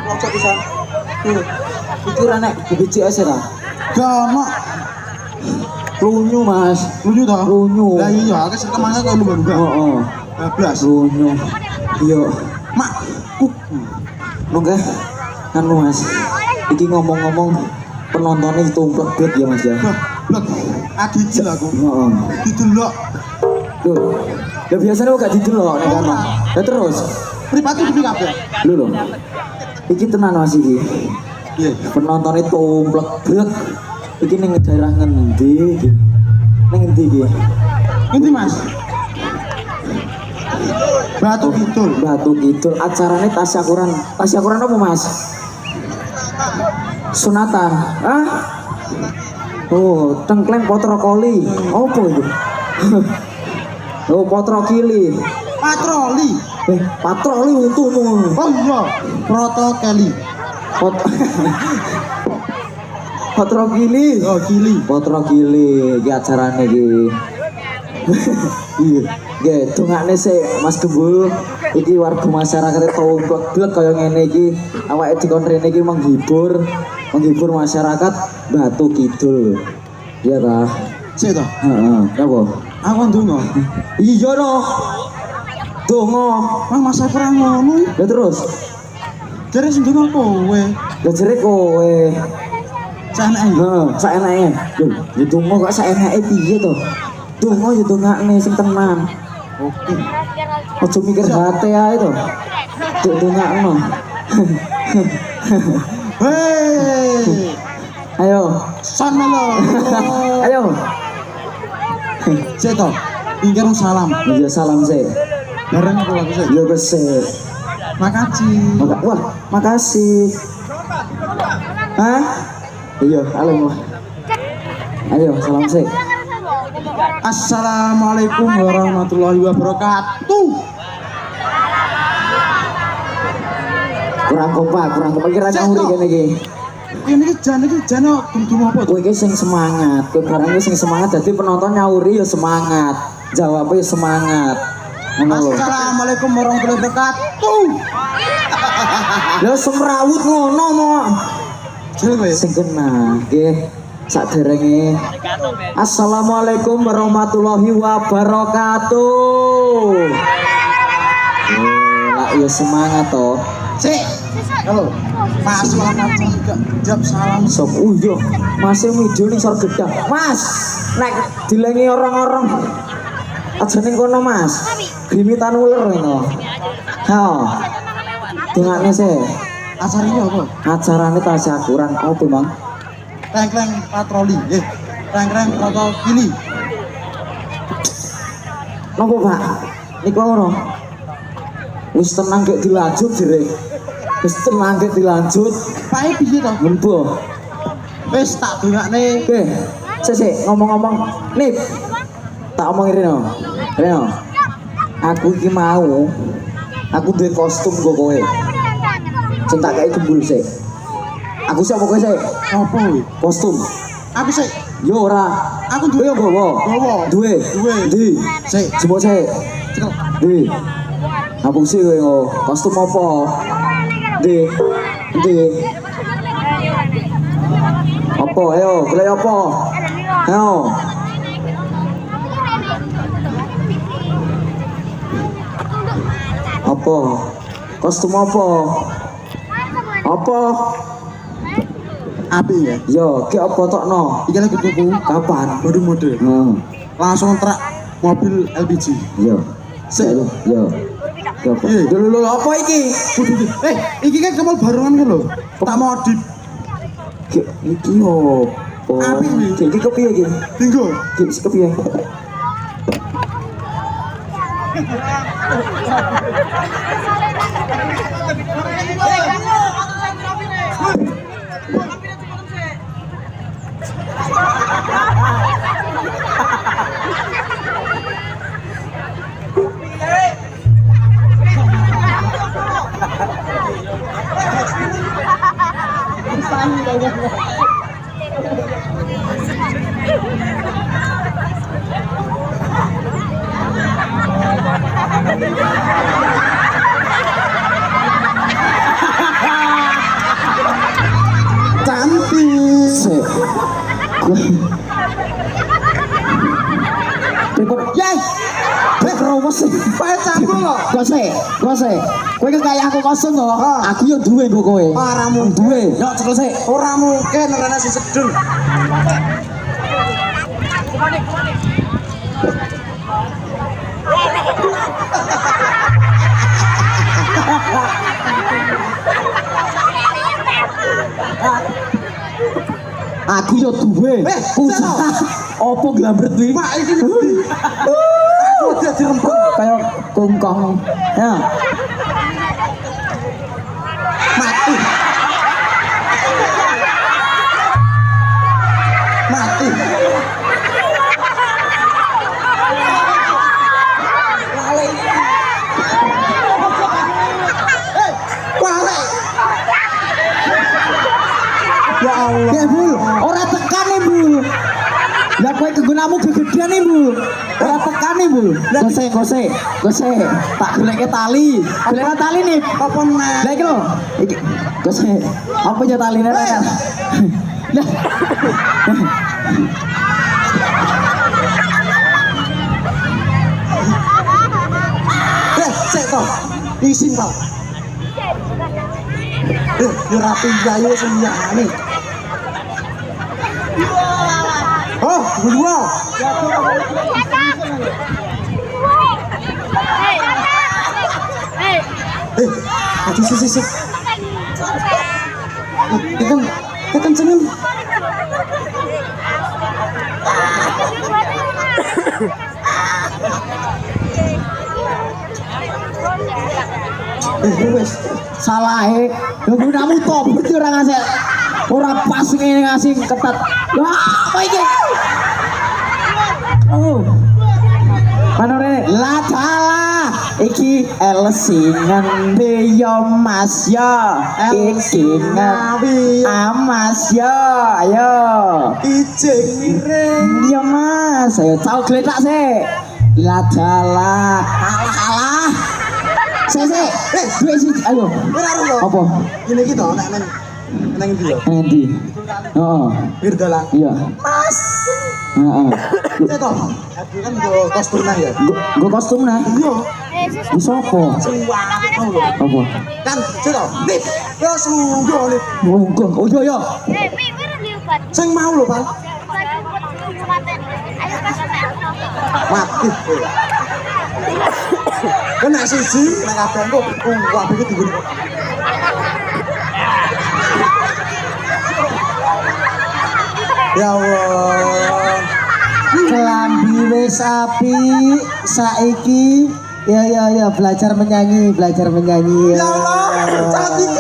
Ojo pisan. Pikiran nek BPJS ra. Gak ono. Lunyu, Mas. Lunyu toh? Lunyu. Lah iya, aku sing kemana kok lumba-lumba. Heeh. Bablas. Lunyu. Iya. Mak. Nggih. Anu Mas. Iki ngomong-ngomong penontonnya tumplek bet ya Mas ya. Blok. Adicil aku. Heeh. Didelok. Loh. Ya biasanya kok gak didelok nek kono. Lah terus Pripati iki kabeh. lho. Iki tenan Mas iki. Iya. Penontonnya tumplek bet. Iki ning daerah ngendi iki? Ning ngendi iki? Ngendi Mas? Batu Kidul. Batu Kidul. Acarane tasyakuran. Tasyakuran apa Mas? Sunatan. Hah? Oh, tengkleng potro koli. Apa itu? Oh, potro kili. Patroli. Patroli untumu. Oh iya, protokoli. Pot potro kili. Oh, kili. Potro kili. Iki acarane iki. Iya. Nggih, dongakne sik Mas Gembul. Iki warga masyarakat tumplek-blek kaya ngene iki. Awake dikon rene iki menghibur masyarakat Batu Kidul. Iya ta? Sik to. Heeh. Napa? Aku ndonga. Iya toh. Donga. Mang masa perang ngono. Ya terus. Jare sing ndonga kowe. Ya jere kowe. Sanake. Heeh, saenake. Lho, ya donga kok saenake piye to? Donga ya dongakne sing tenan. Oke. Aja mikir hati ae to. Dek dongakno. Hei. Ayo. Sana lo. Ayo. Sik to. Pinggir salam. Ya salam sih. Bareng aku lagi sik. Ya wis sik. Makasih. Wah, makasih. Hah? Iya, halo. Ayo, salam sih. Assalamualaikum warahmatullahi wabarakatuh. Kurang kompak kira nyuri kene iki. Ini jane dum apa Kowe iki sing semangat, kowe barang iki sing semangat dadi penonton nyauri ya semangat, jawabnya semangat. Ngono lho. Assalamualaikum warahmatullahi wabarakatuh. Lha semrawut ngono mo. Jare Sing kena nggih saderenge. Assalamualaikum warahmatullahi wabarakatuh. Lah ya semangat toh. Sik. Halo. Mas selamat jawab salam. Sob iya, masih video ning sor gedang. Mas, nek dilengi orang-orang aja ning kono Mas. Gimitan uler ngono. Ha. Dongakne sih. Acaranya apa? Acarane tasyakuran apa, Bang? Kleng-kleng patroli. Kleng-kleng protokoli. Napa, Pak? Niku ora. Wis tenang gek dilanjut jere. Wis tenang gek dilanjut. Pae piye to? Ngembo. Wis tak dongakne. Oke. Sik ngomong-ngomong. Nip. Tak omongin Reno. Reno. Aku iki mau. Aku duwe kostum go kowe. Sing tak kei Gembul sik. Aku sik apa kowe sik? Apa kuwi? Kostum. Aku sik. Yo ora. Aku Kowe duwe yo gowo. Gowo. Duwe. Duwe. Ndi? Sik. Jebok sik. Cekel. Ndi. Apa sih kowe ngo? Kostum apa? Ndi. Ndi. Apa? Ayo, golek apa? Ayo. Apa? Kostum apa? Apa? Apik ya. Yo, ki apa tokno? Iki lagi tuku. Kapan? Baru mode. Langsung truk mobil LPG. Yo. Sik lho, yo. Ki apa? Iya. Lho apa iki? Iki kan kamal barengan kan lho. Tak modif. Iki opo? Apik iki. Iki kepiye iki? Tinggo. Iki kepiye? wes. Bae canggung kok. Gose. Kowe ki kaya aku kosong to. Aku yo duwe kok kowe. Ora mungkin. Duwe. Yo cekel sik. Ora mungkin rene sing sedul. Aku yo duwe. Opo glambret kuwi? Mak iki ndi? Aku dadi rembug Kaya kungkong. Ya. mati. Mati. Wale. Ya Allah. Ya Bul, ora tekan nih Bul. Lah kowe kegunamu gegedean nih Bul. Ora tekan nih Bul. Gose. Tak goleke tali. Golek tali nih. Apa meneh? Lah iki lho. Iki Gose. Apa ya taline rek? Lah. Sik to. Isin to. Yo rapi gayo semiyane. Oh, berdua. Aduh sih. Tekan cengen. Wes. Salahe. Lho gunamu tobat ora ngasih. Ora pas ngene ngasih ketat. Wah, apa iki? Oh. Manore la dalah iki elsingan yo Mas ya. Iki Mas ya. Ayo. Ijing ring. Iya Mas, ayo tau gletak sih. La dalah. Alah. Sik. Duwe sih, ayo. Ora ora. Apa? Ini iki to nek nang ndi yo? Endi? Heeh. Pir dalan. Iya. Mas. Heeh. Cek to. Aku kan go kostum nah ya. Gue kostum nah. Iya. Di sopo? Sing wae to lho. Apa? Kan cek to. Nih, yo sungguh nih. Monggo. Oh iya. Sing mau lho, Pak. Mati. Kena siji nek kabeh engko kabeh iki digone. Ya Allah. Kelambi wis apik saiki. Ya belajar menyanyi. Ya Allah, cantik.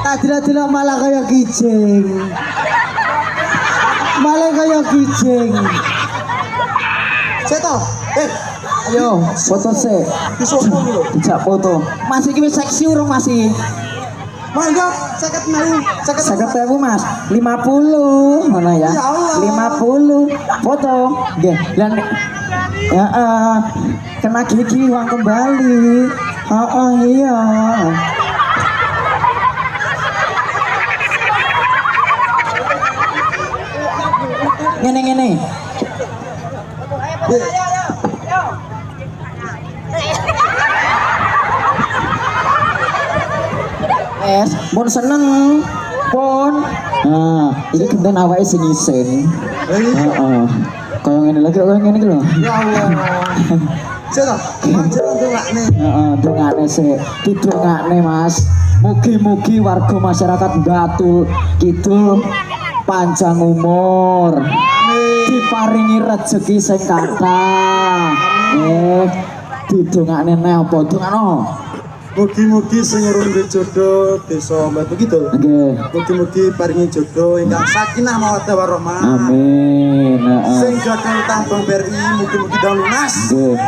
Adil malah kaya kijing. Cek to. Ayo, foto sih. Disopo lho. Dijak foto. Masih iki wis seksi urung masih? Mangga 50.000. 50.000 Mas, 50 mana ya? Ya Allah. 50 foto, nggih. Lan kena gigi uang kembali. Iya. Ngene. Mun seneng pun. Nah, iki genten awake sing isin. Heeh. Kaya ngene lagi kaya ngene iki lho. Ya Allah. Cek to. Manjer ndongakne. Heeh, dongane sik. Didongakne Mas. Mugi-mugi warga masyarakat Batu Kidul panjang umur. Diparingi rezeki sing kathah. Didongakne neh apa dongano? Mugi-mugi sing urung jodoh desa Batu Kidul. Nggih. Mugi-mugi paringi jodoh ingkang sakinah mawaddah warahmah. Amin. Sing gagal tambang BRI mugi-mugi dang lunas. Nggih.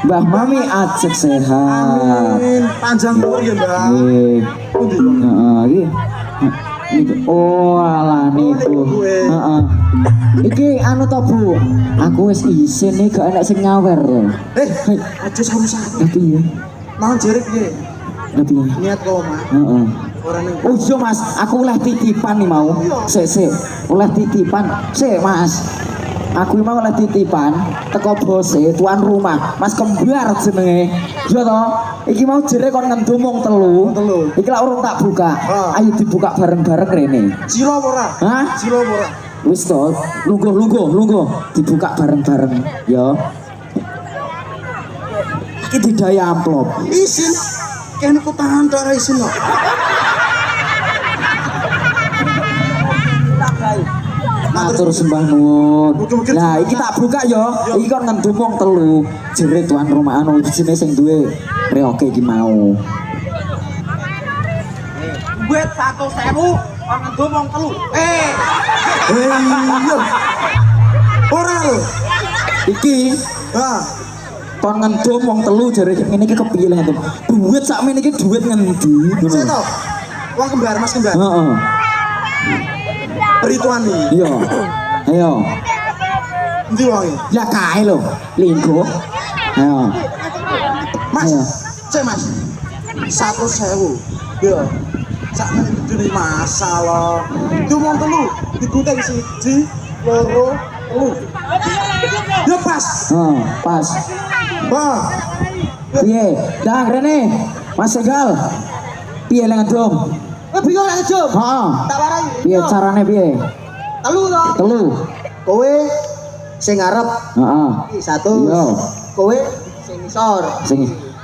Mbah Mami ajek sehat. Amin. Panjang umur ya, Mbak. Nggih. Pundi? Iki. Oh, alah niku. Heeh. Iki anu to, Bu. Aku wis isin nih gak enak sing nyawer. Aja saru-saru. Tapi ya. Mau jerik piye? Tapi ya. Niat kok, Mas. Heeh. Ora ning. Oh iya Mas, aku oleh titipan nih mau. Sik. Oleh titipan. Sik Mas. Aku mau oleh titipan teko bose tuan rumah Mas Kembar jenenge. Iya toh? Iki mau jere kon ngendumung telu. Iki lak urung tak buka. Ayo dibuka bareng-bareng rene. Silo ora? Hah? Silo ora? Wis toh, lungguh dibuka bareng-bareng ya. Iki didaya amplop. Isin. Kene ku tahan tok isin kok. Matur sembah nuwun. Lah iki tak buka ya. Iki kon ngendumung telu. Jere tuan rumah anu isine sing duwe reoke iki mau. Duit 100.000 kon ngendumung telu. Iya. Ora lho. Iki Ha. kon ngendumung telu jere ngene iki kepiye lho ngendum. Duit sakmene iki duit ngendi ngono. Sik to. Wong kembar Mas kembar. Heeh. Perituan iki. Iya. Ayo. Endi wonge? Ya kae lho, linggo. Ayo. Mas. Ayo. Cek Mas. 100.000. Yo. Sakmene gedene masalah. Dumong telu diguteng 1, 2, 3. Ya pas. Pas. Wah. Piye? Dang rene. Mas Segal. Piye lek ngendum? Bingung nek ngejum. Heeh. Tak warai. Piye carane piye? Telu to. Telu. Kowe sing ngarep Heeh. 100. Iya. Kowe sing ngisor. Sing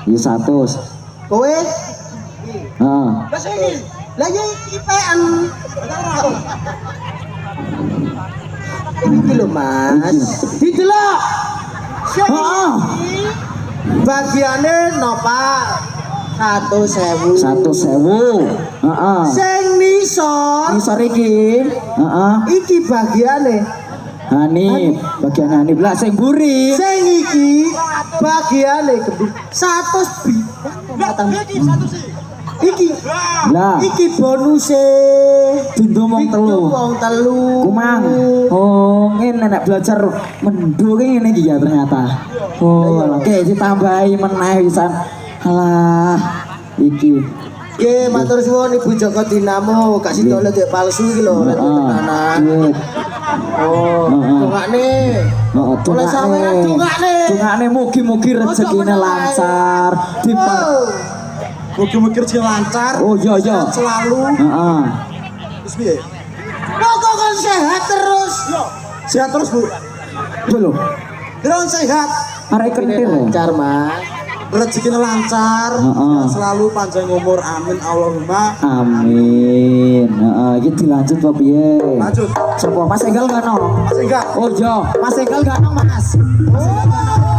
iki 100. Kowe Heeh. lah sing iki. Lah ya IPN. Iki lho Mas. Didelok. Heeh. Bagiane napa 100.000. 100.000. Heeh. Sing nisor Ngisor iki. Heeh. iki bagiane. Hanif, bagian Hanif lah sing buri. Sing iki bagiane gembung 100 bi. Iki Lah, iki bonuse dindumong telu. wong telu. Kumang. Oh, ngene nek belajar mendung ngene iki ya ternyata. Oh, oke ditambahi meneh pisan. Alah, iki. Nggih, matur suwun Ibu Joko Dinamo, gak sida oleh duit palsu iki lho, oleh duit tenanan. Duit. Oh, dongakne. Heeh, Oleh sampeyan dongakne. Dongakne mugi-mugi rezekine lancar. Dipar. Mugi-mugi rezeki lancar. Oh iya iya. Sehat selalu. Heeh. Terus piye? Pokok kan sehat terus. Sehat terus, Bu. Lho, Drone sehat. arek kentir. Lancar, Mas. Rezekine lancar, Heeh. sehat selalu panjang umur. Amin Allahumma. Amin. Heeh, iki dilanjut apa piye? Lanjut. Sapa Mas Enggal gak no? Mas enggak. Oh iya, Mas Enggal gak no, Mas. Oh.